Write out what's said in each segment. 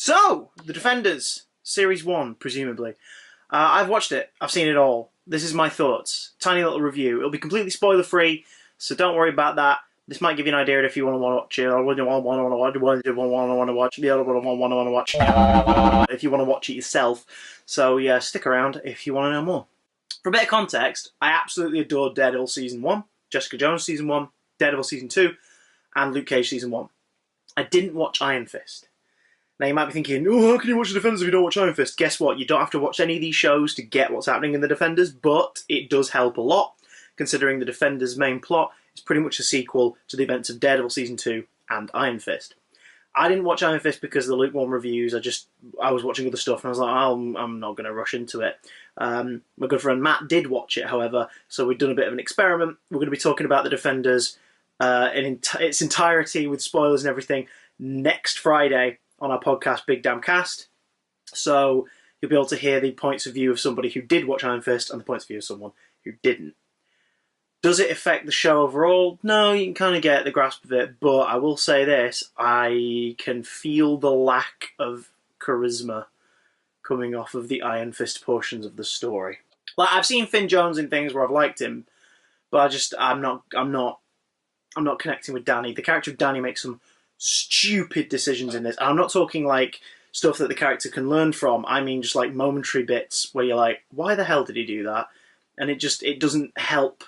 So, The Defenders, Series 1, presumably. I've watched it. I've seen it all. This is my thoughts. Tiny little review. It'll be completely spoiler-free, so don't worry about that. This might give you an idea if you want to watch it, or if you want to watch it yourself. So yeah, stick around if you want to know more. For a bit of context, I absolutely adored Daredevil Season 1, Jessica Jones Season 1, Daredevil Season 2, and Luke Cage Season 1. I didn't watch Iron Fist. Now you might be thinking, oh, how can you watch The Defenders if you don't watch Iron Fist? Guess what? You don't have to watch any of these shows to get what's happening in The Defenders, but it does help a lot, considering The Defenders' main plot is pretty much a sequel to the events of Daredevil Season 2 and Iron Fist. I didn't watch Iron Fist because of the lukewarm reviews. I was watching other stuff and I was like, oh, I'm not going to rush into it. My good friend Matt did watch it, however, so we've done a bit of an experiment. We're going to be talking about The Defenders in its entirety with spoilers and everything next Friday on our podcast, Big Damn Cast. So you'll be able to hear the points of view of somebody who did watch Iron Fist and the points of view of someone who didn't. Does it affect the show overall? No, you can kind of get the grasp of it, but I will say this, I can feel the lack of charisma coming off of the Iron Fist portions of the story. Like, I've seen Finn Jones in things where I've liked him, but I'm not connecting with Danny. The character of Danny makes some stupid decisions in this. And I'm not talking like stuff that the character can learn from. I mean just like momentary bits where you're like, why the hell did he do that? And it doesn't help.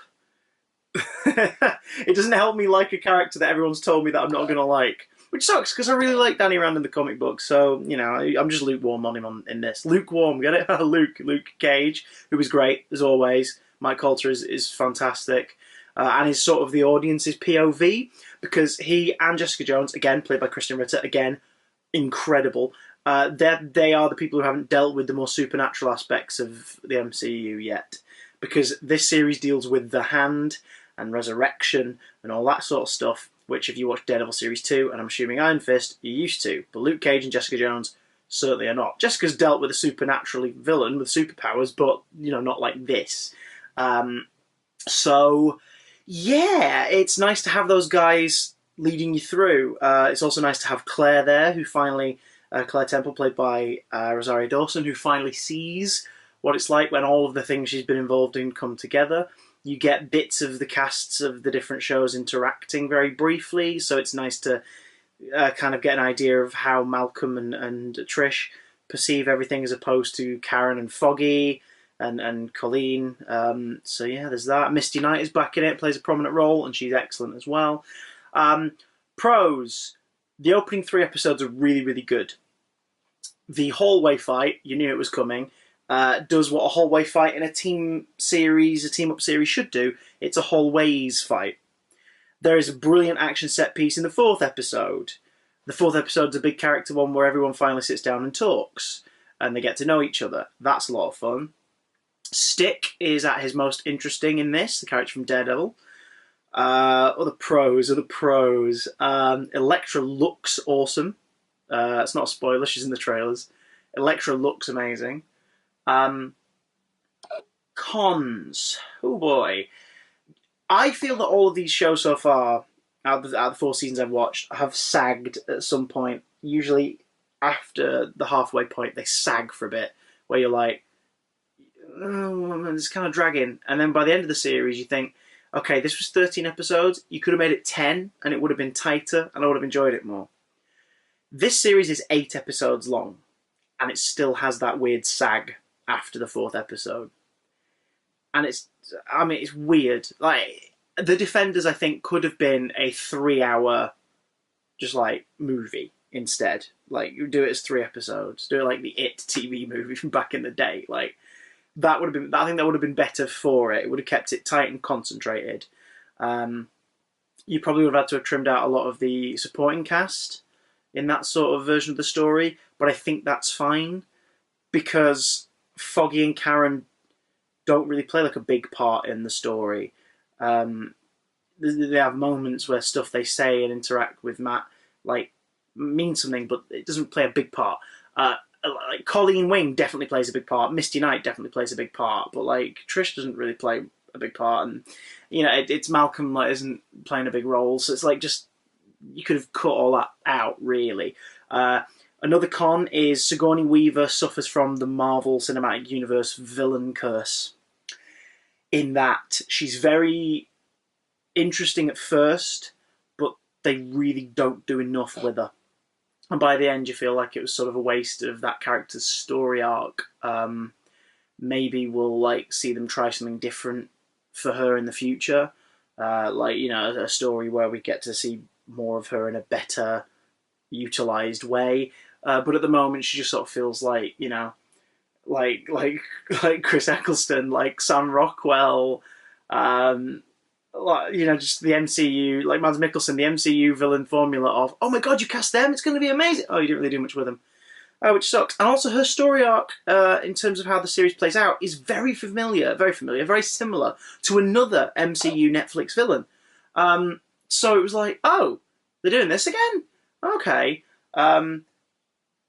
It doesn't help me like a character that everyone's told me that I'm not going to like. Which sucks, because I really like Danny Rand in the comic book, so, you know, I'm just lukewarm on him in this. Lukewarm, get it? Luke Cage, who was great, as always. Mike Coulter is fantastic. And is sort of the audience's POV, because he and Jessica Jones, again, played by Kristen Ritter, again, incredible. They are the people who haven't dealt with the more supernatural aspects of the MCU yet. Because this series deals with the Hand and resurrection and all that sort of stuff, which if you watch Daredevil Series 2, and I'm assuming Iron Fist, you're used to. But Luke Cage and Jessica Jones certainly are not. Jessica's dealt with a supernaturally villain with superpowers, but, you know, not like this. So, yeah, it's nice to have those guys leading you through. It's also nice to have Claire there, who finally, Claire Temple, played by Rosario Dawson, who finally sees what it's like when all of the things she's been involved in come together. You get bits of the casts of the different shows interacting very briefly, so it's nice to kind of get an idea of how Malcolm and Trish perceive everything as opposed to Karen and Foggy and Colleen. So yeah, there's that. Misty Knight is back in it, plays a prominent role, and she's excellent as well. Pros. The opening 3 episodes are really, really good. The hallway fight, you knew it was coming, does what a hallway fight in a team-up series should do. It's a hallways fight. There is a brilliant action set piece in the 4th episode. The 4th episode's a big character one where everyone finally sits down and talks, and they get to know each other. That's a lot of fun. Stick is at his most interesting in this, the character from Daredevil. Other pros. Elektra looks awesome. It's not a spoiler, she's in the trailers. Elektra looks amazing. Cons. Oh boy. I feel that all of these shows so far, out of the 4 seasons I've watched, have sagged at some point. Usually after the halfway point, they sag for a bit, where you're like, oh, it's kind of dragging. And then by the end of the series, you think, okay, this was 13 episodes, you could have made it 10, and it would have been tighter, and I would have enjoyed it more. This series is 8 episodes long, and it still has that weird sag after the 4th episode. And it's weird. Like, The Defenders, I think, could have been a 3-hour, just like, movie instead. Like, you do it as 3 episodes. Do it like the It TV movie from back in the day. Like, that would have been, I think that would have been better for it. It would have kept it tight and concentrated. You probably would have had to have trimmed out a lot of the supporting cast in that sort of version of the story, but I think that's fine, because Foggy and Karen don't really play like a big part in the story. They have moments where stuff they say and interact with Matt like means something, but it doesn't play a big part. Like Colleen Wing definitely plays a big part. Misty Knight definitely plays a big part, but like Trish doesn't really play a big part, and you know it's Malcolm like isn't playing a big role, so it's like just you could have cut all that out really. Another con is Sigourney Weaver suffers from the Marvel Cinematic Universe villain curse, in that she's very interesting at first, but they really don't do enough with her. And by the end, you feel like it was sort of a waste of that character's story arc. Maybe we'll see them try something different for her in the future, a story where we get to see more of her in a better utilized way. But at the moment, she just sort of feels like Chris Eccleston, like Sam Rockwell, just the MCU, like Mads Mikkelsen, the MCU villain formula of, oh my god, you cast them, it's going to be amazing. Oh, you didn't really do much with them, which sucks. And also, her story arc, in terms of how the series plays out, is very similar to another MCU Netflix villain. So it was like, oh, they're doing this again? Okay.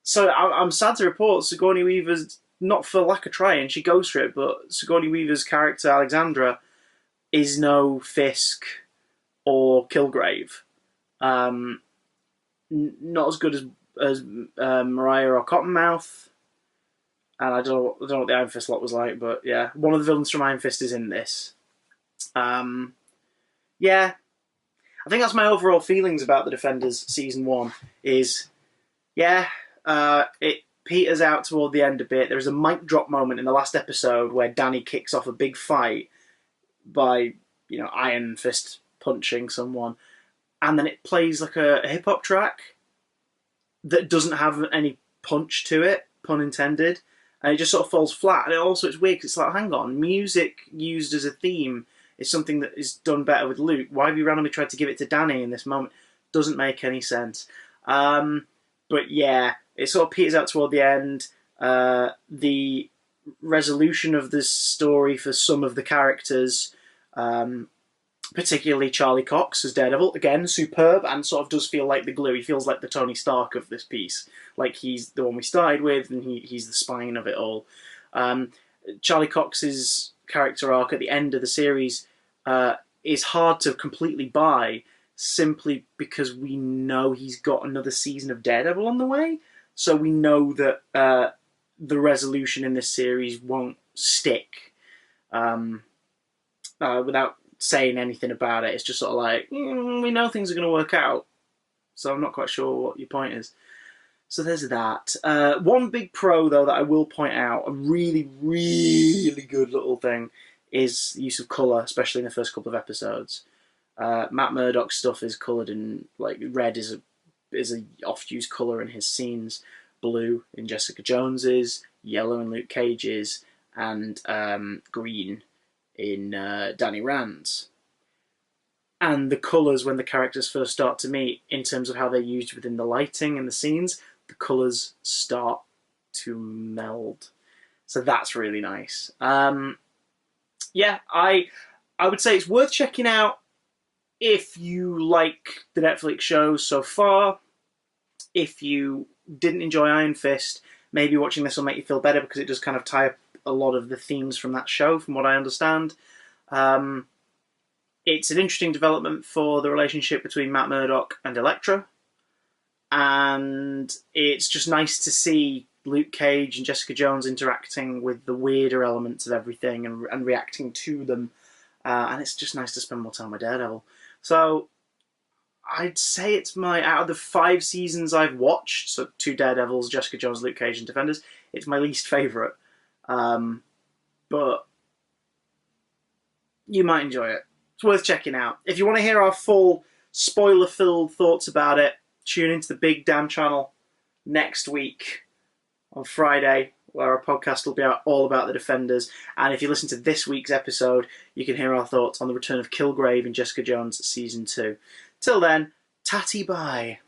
So I'm sad to report Sigourney Weaver's, not for lack of trying, she goes for it, but Sigourney Weaver's character, Alexandra, is no Fisk or Kilgrave. Not as good as Mariah or Cottonmouth. And I don't know what the Iron Fist lot was like, but yeah, one of the villains from Iron Fist is in this. Yeah, I think that's my overall feelings about The Defenders Season 1, is, yeah, it peters out toward the end a bit. There's a mic drop moment in the last episode where Danny kicks off a big fight by, Iron Fist punching someone, and then it plays like a hip-hop track that doesn't have any punch to it, pun intended, and it just sort of falls flat. And it's weird, because it's like, hang on, music used as a theme is something that is done better with Luke. Why have you randomly tried to give it to Danny in this moment? Doesn't make any sense. But yeah, it sort of peters out toward the end. The resolution of this story for some of the characters, particularly Charlie Cox as Daredevil, again, superb, and sort of does feel like the glue. He feels like the Tony Stark of this piece. Like he's the one we started with, and he's the spine of it all. Charlie Cox's character arc at the end of the series is hard to completely buy, simply because we know he's got another season of Daredevil on the way. So we know that the resolution in this series won't stick. Without saying anything about it, it's just sort of like, we know things are going to work out, so I'm not quite sure what your point is. So there's that. One big pro, though, that I will point out, a really, really good little thing, is the use of colour, especially in the first couple of episodes. Matt Murdock's stuff is coloured in, red is a oft-used colour in his scenes, blue in Jessica Jones's, yellow in Luke Cage's, and green in Danny Rand's. And the colours, when the characters first start to meet, in terms of how they're used within the lighting and the scenes, the colours start to meld. So that's really nice. Yeah, I would say it's worth checking out if you like the Netflix shows so far. If you didn't enjoy Iron Fist, maybe watching this will make you feel better, because it does kind of tie up a lot of the themes from that show, from what I understand. It's an interesting development for the relationship between Matt Murdock and Elektra. And it's just nice to see Luke Cage and Jessica Jones interacting with the weirder elements of everything and reacting to them. And it's just nice to spend more time with Daredevil. So I'd say it's out of the 5 seasons I've watched, so 2 Daredevils, Jessica Jones, Luke Cage, and Defenders, it's my least favourite. But you might enjoy it. It's worth checking out. If you want to hear our full spoiler-filled thoughts about it, tune into the Big Damn channel next week on Friday, where our podcast will be all about the Defenders. And if you listen to this week's episode, you can hear our thoughts on the return of Kilgrave in Jessica Jones Season 2. Till then, tatty bye.